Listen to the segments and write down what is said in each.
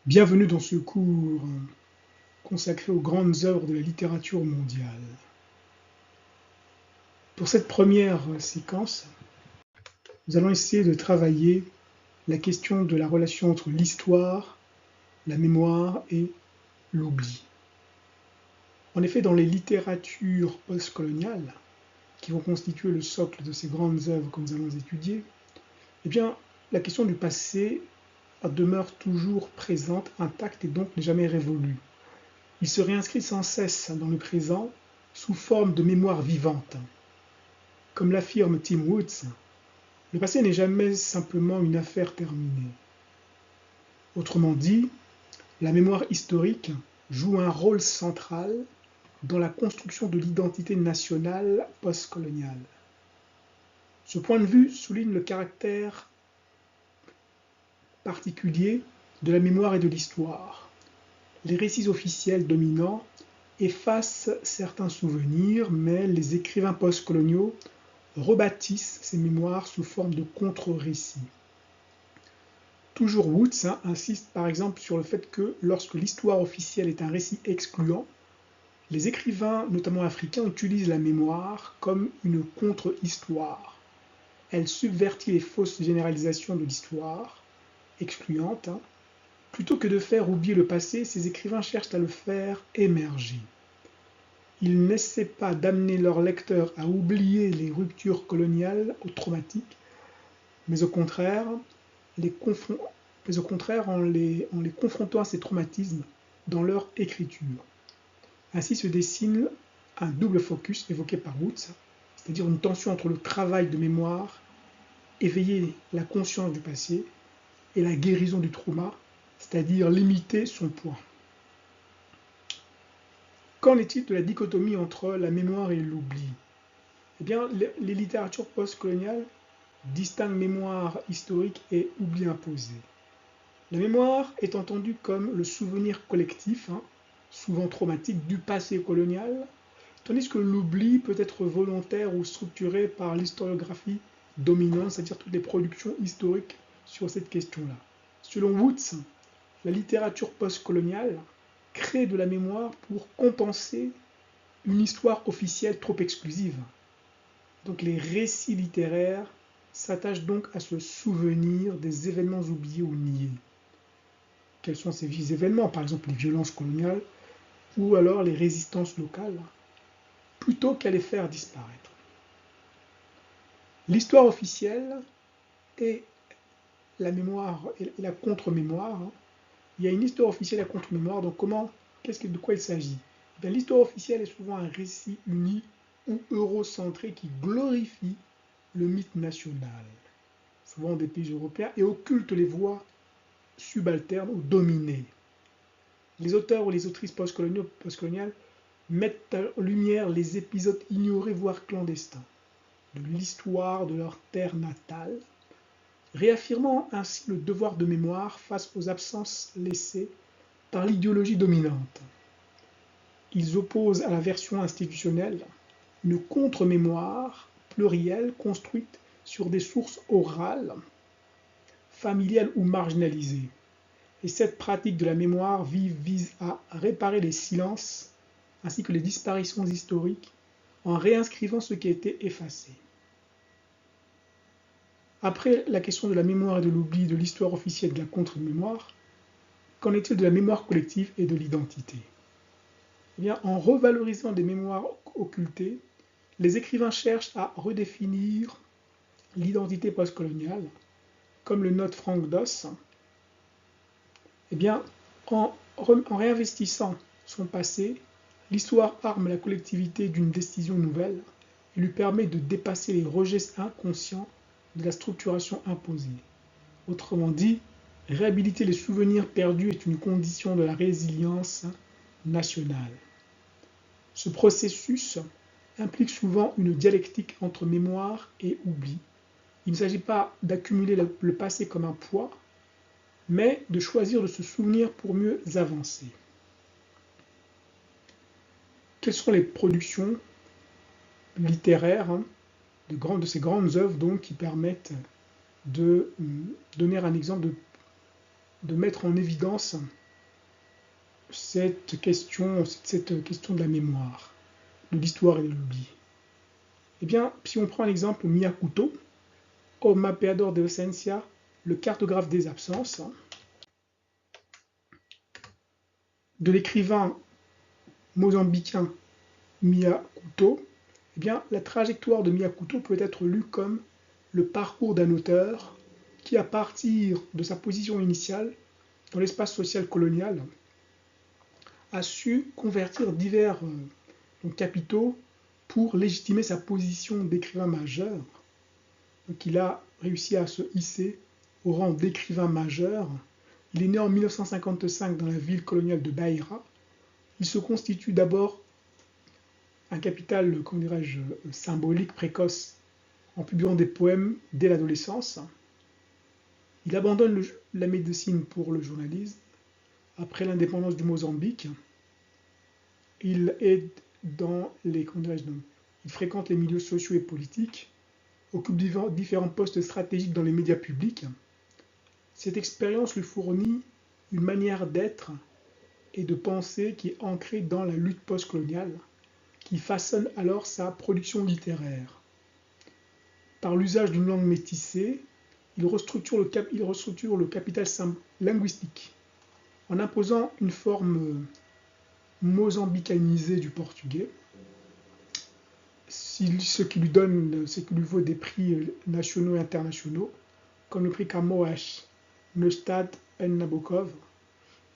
Bienvenue dans ce cours consacré aux grandes œuvres de la littérature mondiale. Pour cette première séquence, nous allons essayer de travailler la question de la relation entre l'histoire, la mémoire et l'oubli. En effet, dans les littératures postcoloniales, qui vont constituer le socle de ces grandes œuvres que nous allons étudier, eh bien, la question du passé demeure toujours présente, intacte et donc n'est jamais révolue. Il se réinscrit sans cesse dans le présent sous forme de mémoire vivante. Comme l'affirme Tim Woods, le passé n'est jamais simplement une affaire terminée. Autrement dit, la mémoire historique joue un rôle central dans la construction de l'identité nationale postcoloniale. Ce point de vue souligne le caractère particulier de la mémoire et de l'histoire. Les récits officiels dominants effacent certains souvenirs, mais les écrivains postcoloniaux rebâtissent ces mémoires sous forme de contre-récits. Toujours Woods insiste par exemple sur le fait que lorsque l'histoire officielle est un récit excluant, les écrivains, notamment africains, utilisent la mémoire comme une contre-histoire. Elle subvertit les fausses généralisations de l'histoire, excluante. Plutôt que de faire oublier le passé, ces écrivains cherchent à le faire émerger. Ils n'essaient pas d'amener leurs lecteurs à oublier les ruptures coloniales ou traumatiques, mais au contraire, en les confrontant à ces traumatismes dans leur écriture. Ainsi se dessine un double focus évoqué par Woods, c'est-à-dire une tension entre le travail de mémoire, éveiller la conscience du passé, et la guérison du trauma, c'est-à-dire limiter son poids. Qu'en est-il de la dichotomie entre la mémoire et l'oubli ? Eh bien, les littératures postcoloniales distinguent mémoire historique et oubli imposé. La mémoire est entendue comme le souvenir collectif, souvent traumatique, du passé colonial, tandis que l'oubli peut être volontaire ou structuré par l'historiographie dominante, c'est-à-dire toutes les productions historiques sur cette question-là. Selon Woods, la littérature postcoloniale crée de la mémoire pour compenser une histoire officielle trop exclusive. Donc les récits littéraires s'attachent donc à se souvenir des événements oubliés ou niés. Quels sont ces événements? Par exemple les violences coloniales ou alors les résistances locales, plutôt qu'à les faire disparaître. L'histoire officielle et la mémoire et la contre-mémoire. Il y a une histoire officielle et la contre-mémoire, donc de quoi il s'agit? L'histoire officielle est souvent un récit uni ou eurocentré qui glorifie le mythe national, souvent des pays européens, et occulte les voix subalternes ou dominées. Les auteurs ou les autrices postcoloniales mettent en lumière les épisodes ignorés, voire clandestins, de l'histoire de leur terre natale, réaffirmant ainsi le devoir de mémoire face aux absences laissées par l'idéologie dominante. Ils opposent à la version institutionnelle une contre-mémoire plurielle construite sur des sources orales, familiales ou marginalisées. Et cette pratique de la mémoire vive vise à réparer les silences ainsi que les disparitions historiques en réinscrivant ce qui a été effacé. Après la question de la mémoire et de l'oubli, de l'histoire officielle et de la contre-mémoire, qu'en est-il de la mémoire collective et de l'identité ? Eh bien, en revalorisant des mémoires occultées, les écrivains cherchent à redéfinir l'identité postcoloniale, comme le note Frank Doss. Eh bien, en réinvestissant son passé, l'histoire arme la collectivité d'une décision nouvelle et lui permet de dépasser les rejets inconscients de la structuration imposée. Autrement dit, réhabiliter les souvenirs perdus est une condition de la résilience nationale. Ce processus implique souvent une dialectique entre mémoire et oubli. Il ne s'agit pas d'accumuler le passé comme un poids, mais de choisir de se souvenir pour mieux avancer. Quelles sont les productions littéraires de ces grandes œuvres donc, qui permettent de donner un exemple de mettre en évidence cette question de la mémoire, de l'histoire et de l'oubli. Eh bien, si on prend l'exemple Miyakuto, au Mapeador de Ausencia, le cartographe des absences, de l'écrivain mozambicain Miyakuto, eh bien, la trajectoire de Miyakuto peut être lue comme le parcours d'un auteur qui, à partir de sa position initiale dans l'espace social colonial, a su convertir divers capitaux pour légitimer sa position d'écrivain majeur. Donc, il a réussi à se hisser au rang d'écrivain majeur. Il est né en 1955 dans la ville coloniale de Beira. Il se constitue d'abord un capital, comment dirais-je, symbolique précoce en publiant des poèmes dès l'adolescence. Il abandonne la médecine pour le journalisme après l'indépendance du Mozambique. Il est dans les, il fréquente les milieux sociaux et politiques, occupe différents postes stratégiques dans les médias publics. Cette expérience lui fournit une manière d'être et de penser qui est ancrée dans la lutte postcoloniale, qui façonne alors sa production littéraire. Par l'usage d'une langue métissée, il restructure le capital linguistique en imposant une forme mozambicanisée du portugais, ce qui lui vaut des prix nationaux et internationaux, comme le prix Camões Neustadt et Nabokov.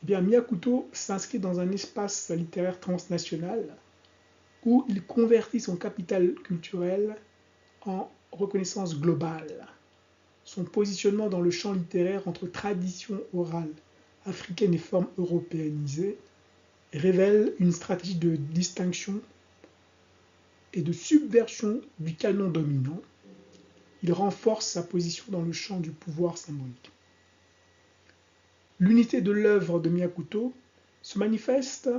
Eh bien, Miyakuto s'inscrit dans un espace littéraire transnational où il convertit son capital culturel en reconnaissance globale. Son positionnement dans le champ littéraire entre tradition orale africaine et forme européanisée révèle une stratégie de distinction et de subversion du canon dominant. Il renforce sa position dans le champ du pouvoir symbolique. L'unité de l'œuvre de Miyakuto se manifeste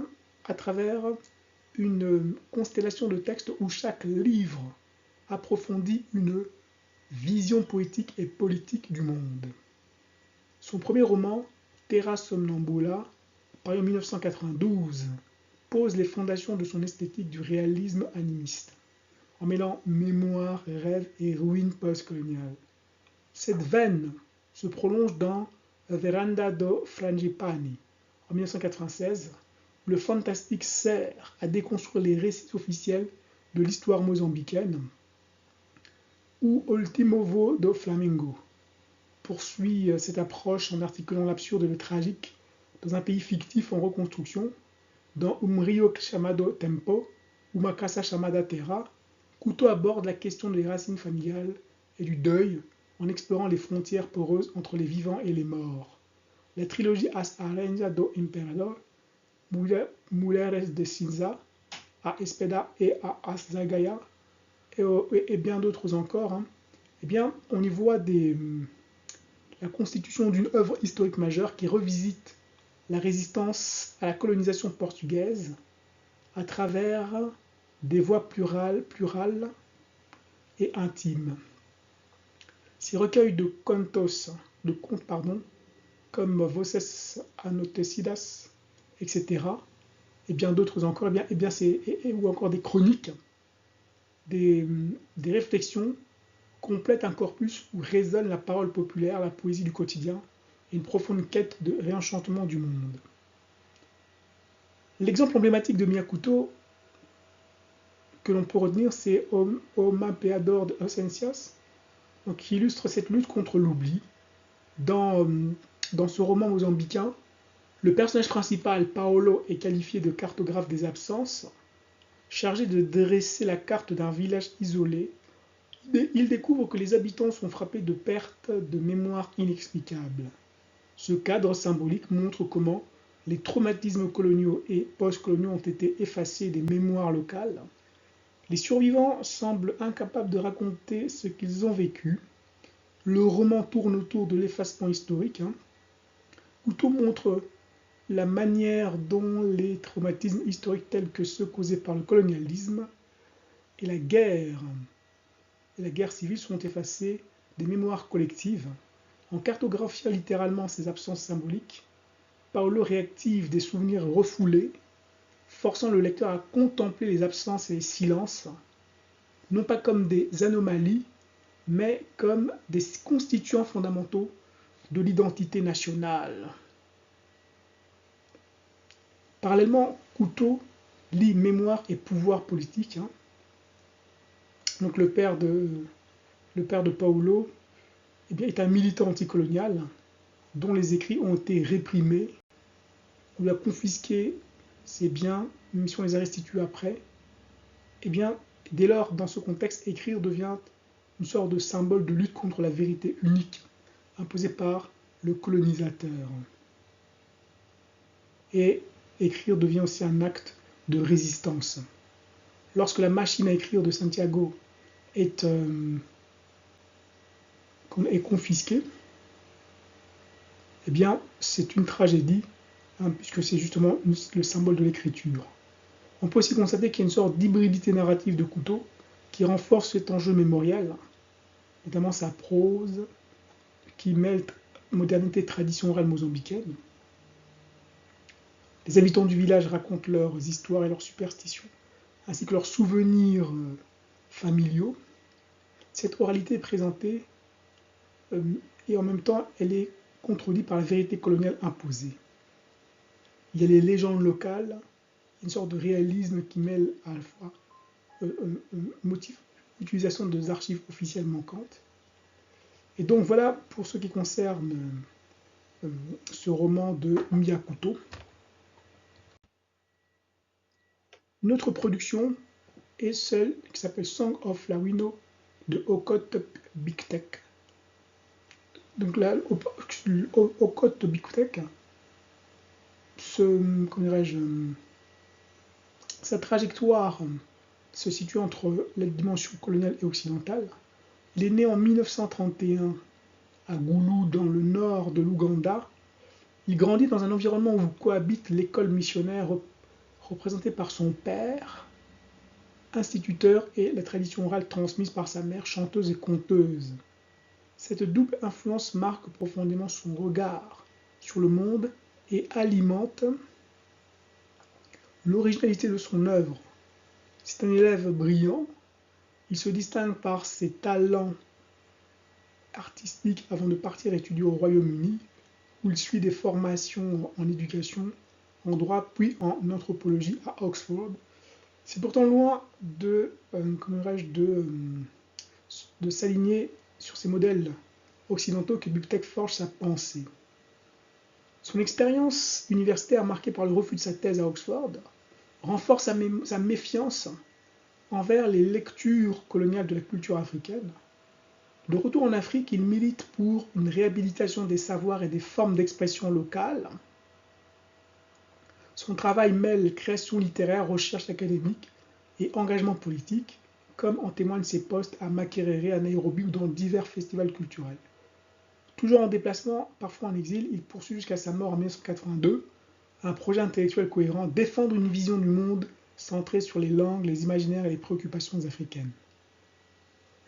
à travers une constellation de textes où chaque livre approfondit une vision poétique et politique du monde. Son premier roman, Terra Somnambula, paru en 1992, pose les fondations de son esthétique du réalisme animiste, en mêlant mémoire, rêve et ruines postcoloniales. Cette veine se prolonge dans Veranda do Frangipani, en 1996, où le fantastique sert à déconstruire les récits officiels de l'histoire mozambicaine, ou Ultimo Voo do Flamengo poursuit cette approche en articulant l'absurde et le tragique dans un pays fictif en reconstruction, dans Rio chamado Tempo ou Ma Casa chamada Terra. Couteau aborde la question des racines familiales et du deuil en explorant les frontières poreuses entre les vivants et les morts. La trilogie As Aranha do Imperador, Mulheres de Cinza, A Espeda et A As Zagaia, et bien d'autres encore, eh bien, on y voit la constitution d'une œuvre historique majeure qui revisite la résistance à la colonisation portugaise à travers des voix plurales et intimes. Ces recueils de contes, comme Voces Anotecidas, etc., et bien d'autres encore, ou encore des chroniques, des réflexions complètent un corpus où résonne la parole populaire, la poésie du quotidien et une profonde quête de réenchantement du monde. L'exemple emblématique de Miyakuto que l'on peut retenir, c'est O Mapeador de Ausencias, qui illustre cette lutte contre l'oubli. Dans ce roman mozambicain, le personnage principal, Paolo, est qualifié de cartographe des absences, chargé de dresser la carte d'un village isolé. Il découvre que les habitants sont frappés de pertes de mémoire inexplicables. Ce cadre symbolique montre comment les traumatismes coloniaux et post-coloniaux ont été effacés des mémoires locales. Les survivants semblent incapables de raconter ce qu'ils ont vécu. Le roman tourne autour de l'effacement historique. Couteau montre la manière dont les traumatismes historiques tels que ceux causés par le colonialisme et la guerre civile sont effacés des mémoires collectives En cartographiant littéralement ces absences symboliques, Paolo réactive des souvenirs refoulés, forçant le lecteur à contempler les absences et les silences, non pas comme des anomalies, mais comme des constituants fondamentaux de l'identité nationale. Parallèlement, Couteau lit Mémoire et pouvoir politique. Donc le père de Paolo est un militant anticolonial dont les écrits ont été réprimés. On lui a confisqué ses biens, même si on les a restitués après. Dès lors, dans ce contexte, écrire devient une sorte de symbole de lutte contre la vérité unique imposée par le colonisateur. Et écrire devient aussi un acte de résistance. Lorsque la machine à écrire de Santiago est confisquée, c'est une tragédie, puisque c'est justement le symbole de l'écriture. On peut aussi constater qu'il y a une sorte d'hybridité narrative de Couteau qui renforce cet enjeu mémorial, notamment sa prose, qui mêle modernité et tradition orale mozambicaine. Les habitants du village racontent leurs histoires et leurs superstitions, ainsi que leurs souvenirs familiaux. Cette oralité est présentée et en même temps, elle est contredite par la vérité coloniale imposée. Il y a les légendes locales, une sorte de réalisme qui mêle à la fois l'utilisation des archives officielles manquantes. Et donc voilà pour ce qui concerne ce roman de Mia Couteau. Notre production est celle qui s'appelle Song of Lawino de Okot Biktek. Donc là, Okot Biktek, sa trajectoire se situe entre la dimension coloniale et occidentale. Il est né en 1931 à Gulu, dans le nord de l'Ouganda. Il grandit dans un environnement où cohabite l'école missionnaire représentée par son père, instituteur, et la tradition orale transmise par sa mère, chanteuse et conteuse. Cette double influence marque profondément son regard sur le monde et alimente l'originalité de son œuvre. C'est un élève brillant, il se distingue par ses talents artistiques avant de partir étudier au Royaume-Uni, où il suit des formations en éducation, en droit, puis en anthropologie à Oxford. C'est pourtant loin de s'aligner sur ces modèles occidentaux que Biktek forge sa pensée. Son expérience universitaire, marquée par le refus de sa thèse à Oxford, renforce sa méfiance envers les lectures coloniales de la culture africaine. De retour en Afrique, il milite pour une réhabilitation des savoirs et des formes d'expression locales. Son travail mêle création littéraire, recherche académique et engagement politique, comme en témoignent ses postes à Makerere, à Nairobi ou dans divers festivals culturels. Toujours en déplacement, parfois en exil, il poursuit jusqu'à sa mort en 1982 un projet intellectuel cohérent, défendre une vision du monde centrée sur les langues, les imaginaires et les préoccupations africaines.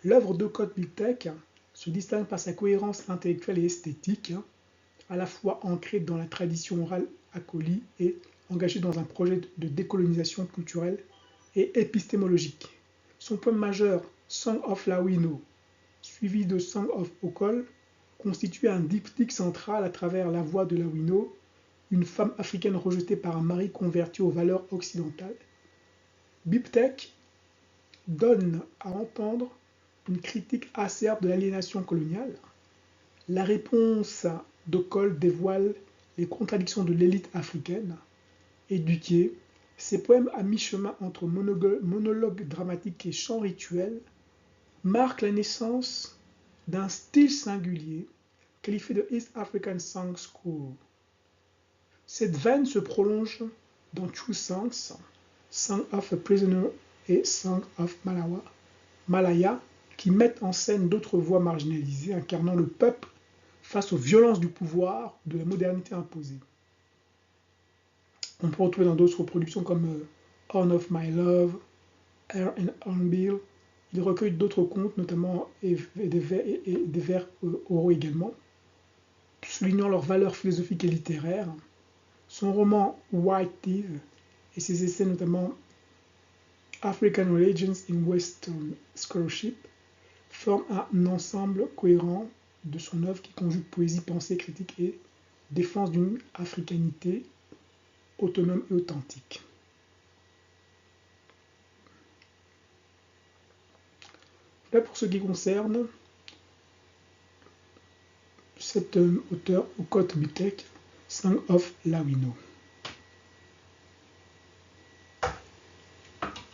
L'œuvre d'Okot Biktek se distingue par sa cohérence intellectuelle et esthétique, à la fois ancrée dans la tradition orale akoli et engagée dans un projet de décolonisation culturelle et épistémologique. Son poème majeur, Song of Lawino, suivi de Song of Okol, constitue un diptyque central à travers la voix de Lawino, une femme africaine rejetée par un mari converti aux valeurs occidentales. Biktek donne à entendre une critique acerbe de l'aliénation coloniale. La réponse d'Okol dévoile les contradictions de l'élite africaine. Éduquée, ses poèmes à mi-chemin entre monologue dramatique et chant rituel marquent la naissance d'un style singulier qualifié de East African Song School. Cette veine se prolonge dans True Songs, Song of a Prisoner et Song of Malaya, qui mettent en scène d'autres voix marginalisées incarnant le peuple face aux violences du pouvoir, de la modernité imposée. On peut retrouver dans d'autres productions comme Horn of My Love, Air and Hornbill. Il recueille d'autres contes, notamment et des vers oraux également. soulignant leurs valeurs philosophiques et littéraires. Son roman White Thief et ses essais notamment African Religions in Western Scholarship forment un ensemble cohérent de son œuvre qui conjugue poésie, pensée, critique et défense d'une africanité autonome et authentique. Là, pour ce qui concerne cet auteur, Okot Butek, Song of Lawino.